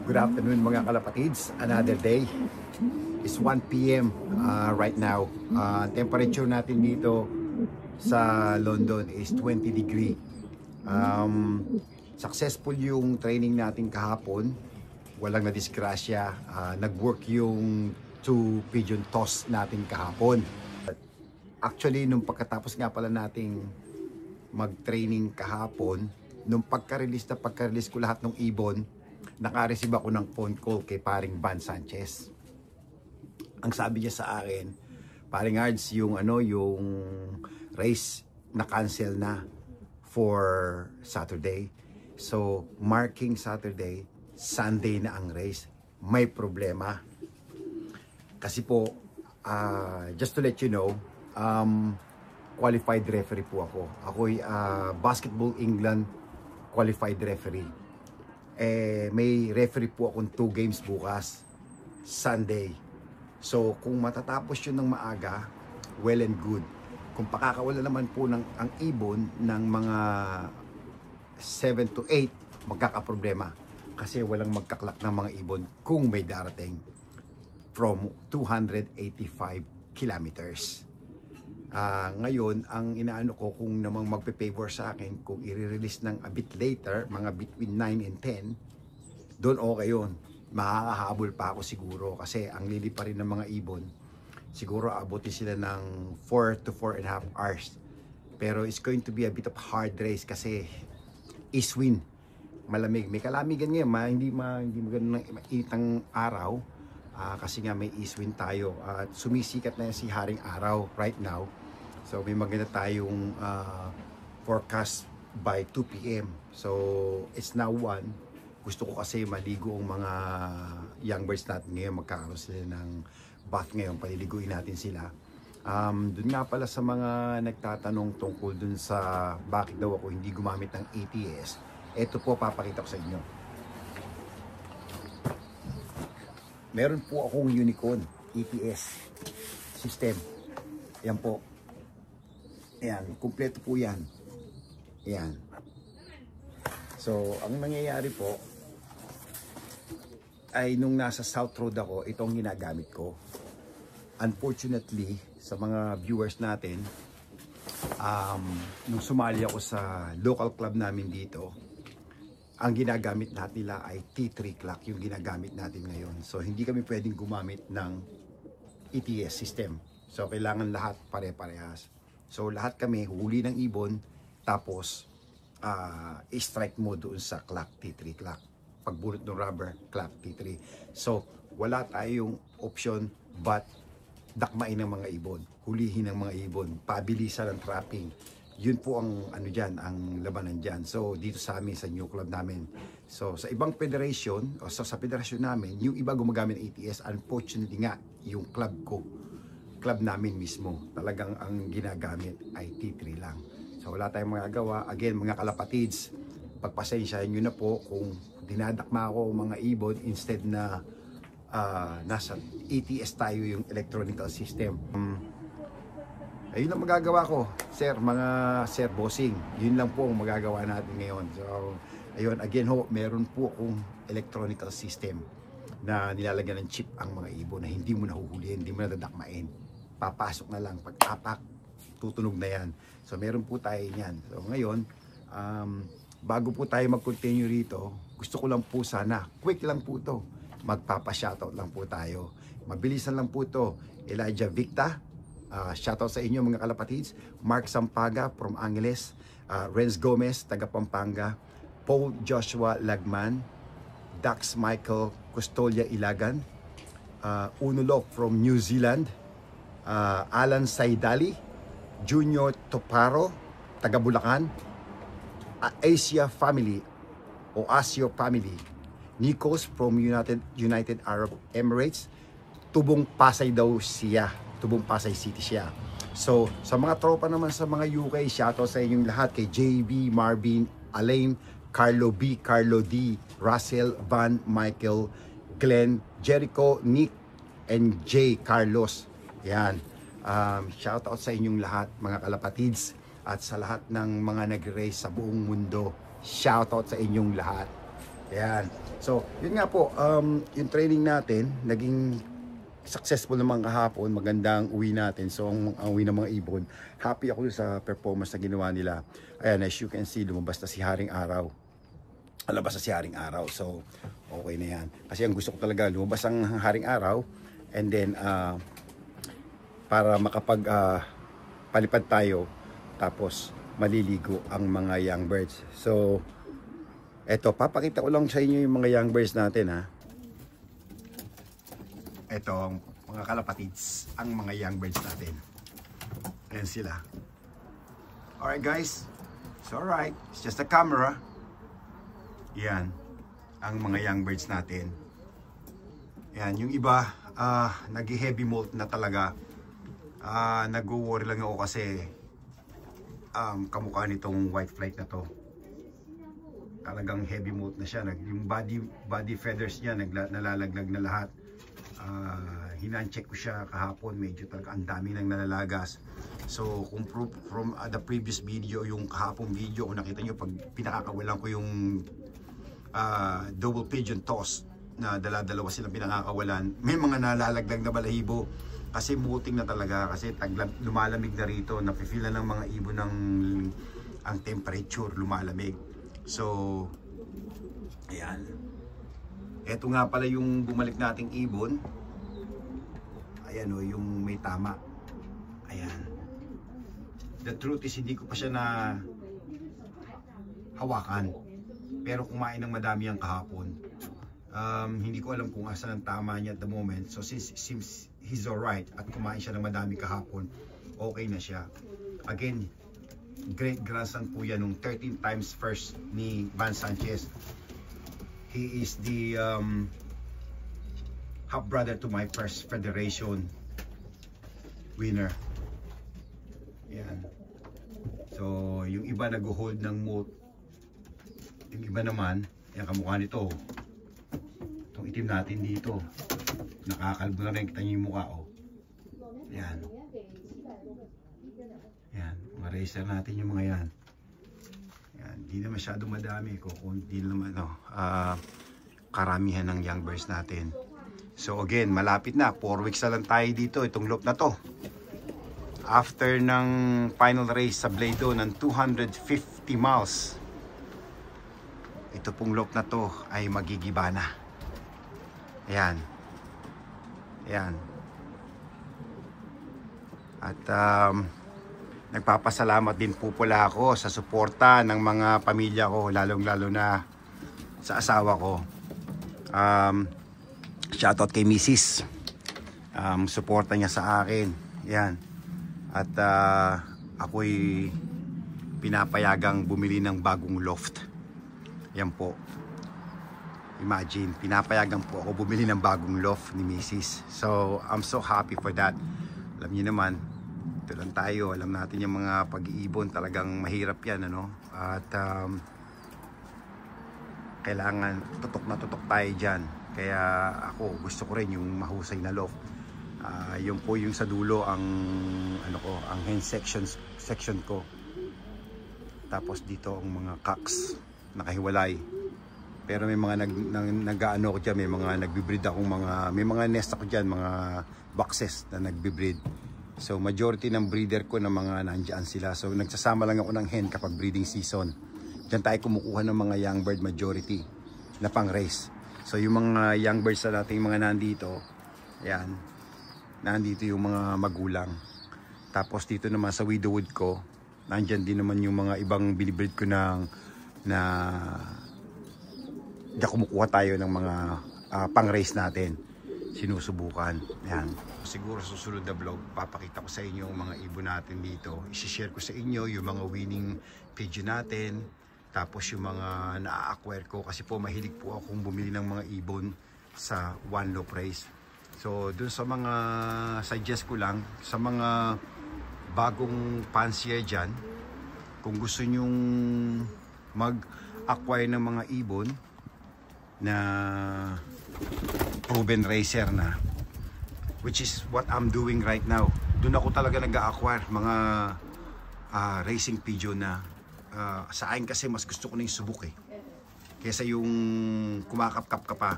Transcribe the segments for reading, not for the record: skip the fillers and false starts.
Good afternoon mga kalapatids. Another day. It's 1 p.m. Right now. Temperature natin dito sa London is 20 degree. Successful yung training natin kahapon. Walang nadisgrasya. Nag-work yung 2 pigeon toss natin kahapon. Actually, nung pagkatapos nga pala nating mag-training kahapon, nung pagka-release ko lahat ng ibon, naka-receive ako ng phone call kay paring Van Sanchez. Ang sabi niya sa akin, paring Ards, yung race na cancel na for Saturday. So, marking Saturday, Sunday na ang race. May problema. Kasi po, just to let you know, qualified referee po ako. Ako'y Basketball England qualified referee. May referee po akong 2 games bukas, Sunday. So, kung matatapos yun ng maaga, well and good. Kung pakakawala naman po ang ibon ng mga 7 to 8, magkakaproblema. Kasi walang magkaklak ng mga ibon kung may darating from 285 kilometers. Ngayon, ang inaano ko kung namang magpe-favor sa akin, kung i-release ng a bit later, mga between 9 and 10, doon okay yun. Makakahabol pa ako siguro kasi ang lili pa rin ng mga ibon. Siguro abutin sila ng 4 to 4 and a half hours. Pero it's going to be a bit of hard race kasi east wind. Malamig. May kalamigan ngayon, hindi magandang itang araw. Kasi nga may east wind tayo at sumisikat na si Haring Araw right now. So may maganda tayong forecast by 2 p.m. So it's now 1. Gusto ko kasi maligo ang mga young birds natin ngayon. Magkakaroon sila ng bath ngayon. Paliliguin natin sila. Dun nga pala sa mga nagtatanong tungkol dun sa bakit daw ako hindi gumamit ng ATS. Ito po papakita ko sa inyo. Meron po akong Unicorn ETS system. Yan po. Ayan, kumpleto po yan. Ayan. So, ang nangyayari po ay nung nasa South Road ako, itong ginagamit ko. Unfortunately, sa mga viewers natin, nung sumali ako sa local club namin dito, ang ginagamit natin nila ay T3 clock yung ginagamit natin ngayon. So, hindi kami pwedeng gumamit ng ETS system. So, kailangan lahat pare-parehas. So, lahat kami huli ng ibon, tapos i-strike mo doon sa clock, T3 clock. Pagbulot ng rubber, clock T3. So, wala tayong option but dakmain ng mga ibon, hulihin ng mga ibon, pabilisan ng trapping. Yun po ang dyan, ang labanan dyan. So, dito sa amin, sa new club namin. So, sa ibang federation, o sa federation namin, yung iba gumagamit ng ATS, unfortunately nga, yung club namin mismo, talagang ang ginagamit ay T3 lang. So, wala tayong magagawa. Again, mga kalapatids, pagpasensyahan nyo na po kung dinadakma ako mga ibon instead na nasa ATS tayo yung electronical system. Ayun ang magagawa ko, sir bossing. Yun lang po ang magagawa natin ngayon. So, ayun, again ho, meron po akong electronical system na nilalagyan ng chip ang mga ibon na hindi mo nahuhulihin, hindi mo nadadakmain. Papasok na lang, pag-apak, tutunog na yan. So, meron po tayo yan. So, ngayon, bago po tayo mag-continue rito, gusto ko lang po sana, quick lang po to, magpapa-shoutout lang po tayo. Mabilisan lang po to. Elijah Victa, shoutout sa inyo mga kalapatids. Mark Sampaga from Angeles, Renz Gomez taga Pampanga, Paul Joshua Lagman, Dax Michael Custolia Ilagan, Unulok from New Zealand, Alan Saidali, Junior Toparo taga Bulacan, Asia Family o Asio Family, Nikos from United Arab Emirates, Tubong Pasay daw siya, Tubong Pasay City siya. So, sa mga tropa naman sa mga UK, shoutout sa inyong lahat kay JB, Marvin, Alain, Carlo B, Carlo D, Russell, Van, Michael, Glenn, Jericho, Nick, and J. Carlos. Yan. Shoutout sa inyong lahat, mga kalapatids, at sa lahat ng mga nag-race sa buong mundo. Shoutout sa inyong lahat. Ayan. So, yun nga po, yung training natin, naging successful naman kahapon, magandang uwi natin. So, ang uwi ng mga ibon, happy ako sa performance na ginawa nila. Ayan, as you can see, lumabas na si Haring Araw. Alabas na si Haring Araw. So, okay na yan. Kasi ang gusto ko talaga, lumabas ang Haring Araw, and then, para makapag palipad tayo, tapos maliligo ang mga young birds. So, eto, papakita ko lang sa inyo yung mga young birds natin, ha. Eto, mga kalapatids, ang mga young birds natin. Ayan sila. Alright guys, it's alright, it's just a camera. Yan, ang mga young birds natin. Yan, yung iba, nag-heavy molt na talaga. Nag-worry lang ako kasi kamukha nitong white flight na to. Talagang heavy molt na siya. Yung body feathers niya nalalaglag na lahat. Hinan-check ko siya kahapon, medyo talaga ang dami nang nalalagas. So kung from the previous video, yung kahapong video, kung nakita nyo, pag pinakakawalan ko yung double pigeon toss na dala-dalawa silang pinakakawalan, may mga nalalaglag na balahibo kasi muting na talaga, kasi lumalamig na rito, napifeel na ng mga ibon ng ang temperature, lumalamig. So, ayan. Ito nga pala yung bumalik nating ibon. Ayan o, yung may tama. Ayan. The truth is, hindi ko pa siya na hawakan. Pero kumain ng madami ang kahapon. Hindi ko alam kung asan ang tama niya at the moment. So, since he's alright at kumain siya ng madami kahapon, okay na siya. Again, great grandson po yan nung 13 times first ni Van Sanchez. He is the half brother to my first federation winner. Yan. So yung iba nag-hold ng moat, yung iba naman yan, kamukha nito, itong itim natin dito, nakakalbo na rin, kita nyo yung mukha, oh. Yan. Yan, mga racer natin yung mga yan. Yan, di na masyado madami ko, di naman karamihan ng young birds natin. So again, malapit na, 4 weeks na lang tayo dito, itong loop na to. After ng final race sa Blado ng 250 miles, ito pong loop na to ay magigiba na. Ayan. Ayan. At nagpapasalamat din po pala ako sa suporta ng mga pamilya ko, lalong-lalo na sa asawa ko. Shoutout kay Mrs. Suporta niya sa akin. Yan. At ako'y pinapayagang bumili ng bagong loft. Yan po. Imagine, pinapayagan po ako bumili ng bagong loft ni Mrs. So, I'm so happy for that. Alam niyo naman, ito lang tayo, alam natin yung mga pag-iibon, talagang mahirap yan, ano? At kailangan tutok na tutok tayo dyan. Kaya ako, gusto ko rin yung mahusay na loft. Yung po yung sa dulo ang ano ko, ang hen section ko. Tapos dito ang mga cocks nakahiwalay. Pero may mga nag-ano ko diyan, may mga nagbi-breed akong may mga nest ako diyan, mga boxes na nagbi-breed. So majority ng breeder ko na mga nandiyan sila. So nagsasama lang ako ng hen kapag breeding season. Diyan tayo kumukuha ng mga young bird majority na pang race. So yung mga young birds na natin, mga nandito, ayan, nandito yung mga magulang. Tapos dito naman sa widowwood ko, nandyan din naman yung mga ibang binibreed ko na diyan kumukuha tayo ng mga pang race natin. Sinusubukan. Ayan. Siguro susunod na vlog, papakita ko sa inyo yung mga ibon natin dito. I-share ko sa inyo yung mga winning pigeon natin. Tapos yung mga na-acquire ko, kasi po mahilig po akong bumili ng mga ibon sa one loop race. So dun sa mga suggest ko lang, sa mga bagong fancier dyan, kung gusto nyong mag-acquire ng mga ibon na proven racer na, which is what I'm doing right now. Dun ako talaga nag-acquire mga racing pigeon na sa akin, kasi mas gusto ko na yung subok eh. kesa yung kumakap-kap ka pa.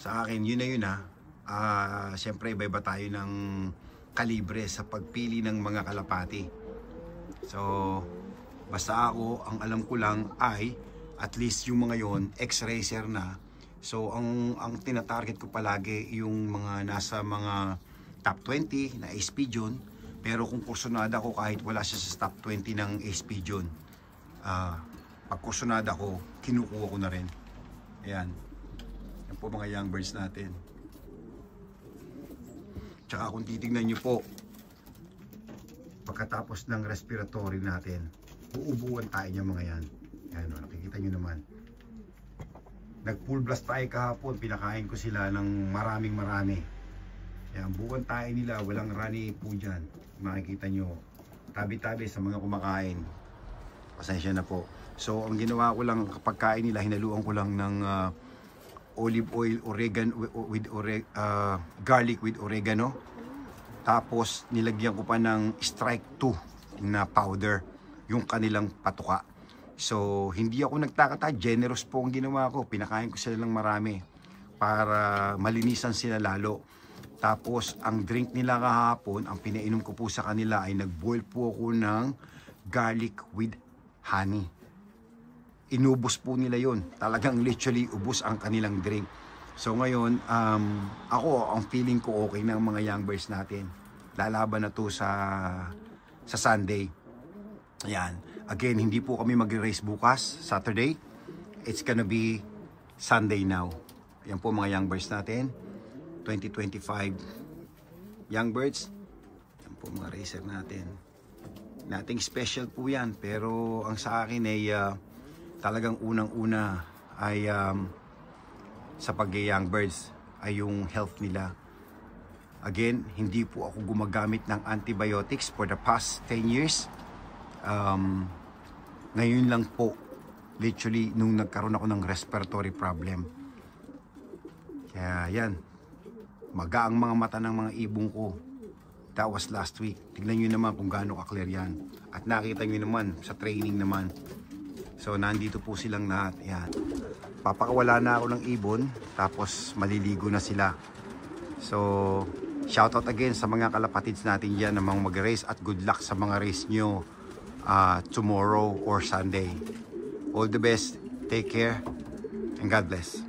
Sa akin, yun na yun ha. Siyempre, iba-iba tayo ng kalibre sa pagpili ng mga kalapati. So, basta ako, ang alam ko lang ay, at least yung mga yon ex-racer na. So, ang tinatarget ko palagi yung mga nasa mga top 20 na Ace Pigeon. Pero kung kursunada ko, kahit wala siya sa top 20 ng Ace Pigeon, pag kursunada ko, kinukuha ko na rin. Ayan. Yan po mga young birds natin. Tsaka kung titignan nyo po, pagkatapos ng respiratory natin, uubuan tayo niya mga yan. Yan, nakikita nyo naman. Nag full blast tayo kahapon, pinakain ko sila ng marami. Yan, buwan tayo nila, walang rani po dyan. Makikita nyo, tabi-tabi sa mga kumakain. Pasensya na po. So, ang ginawa ko lang kapag kain nila, hinaluan ko lang ng olive oil, garlic with oregano. Tapos, nilagyan ko pa ng strike 2 na powder, yung kanilang patuka. So, hindi ako nagtakata, generous po ang ginawa ko. Pinakain ko sila ng marami para malinisan sila lalo. Tapos, ang drink nila kahapon, ang pinainom ko po sa kanila ay nag-boil po ako ng garlic with honey. Inubos po nila yon. Talagang literally ubos ang kanilang drink. So ngayon, ako, ang feeling ko okay na ang mga young birds natin. Lalaban na to sa Sunday. Ayan. Again, hindi po kami mag-race bukas, Saturday. It's gonna be Sunday now. Ayan po mga young birds natin. 2025 young birds. Ayan po mga racer natin. Nating special po yan. Pero ang sa akin ay talagang unang-una ay sa pag-young birds ay yung health nila. Again, hindi po ako gumagamit ng antibiotics for the past 10 years. Ngayon lang po, literally, nung nagkaroon ako ng respiratory problem. Kaya yan, magaang mga mata ng mga ibong ko. That was last week. Tignan nyo naman kung gaano ka-clear yan. At nakita nyo naman sa training naman. So, nandito po silang lahat. Yan. Papakawala na ako ng ibon, tapos maliligo na sila. So, shoutout again sa mga kalapatids natin dyan na mga mag-race at good luck sa mga race nyo tomorrow or Sunday. All the best, take care, and God bless.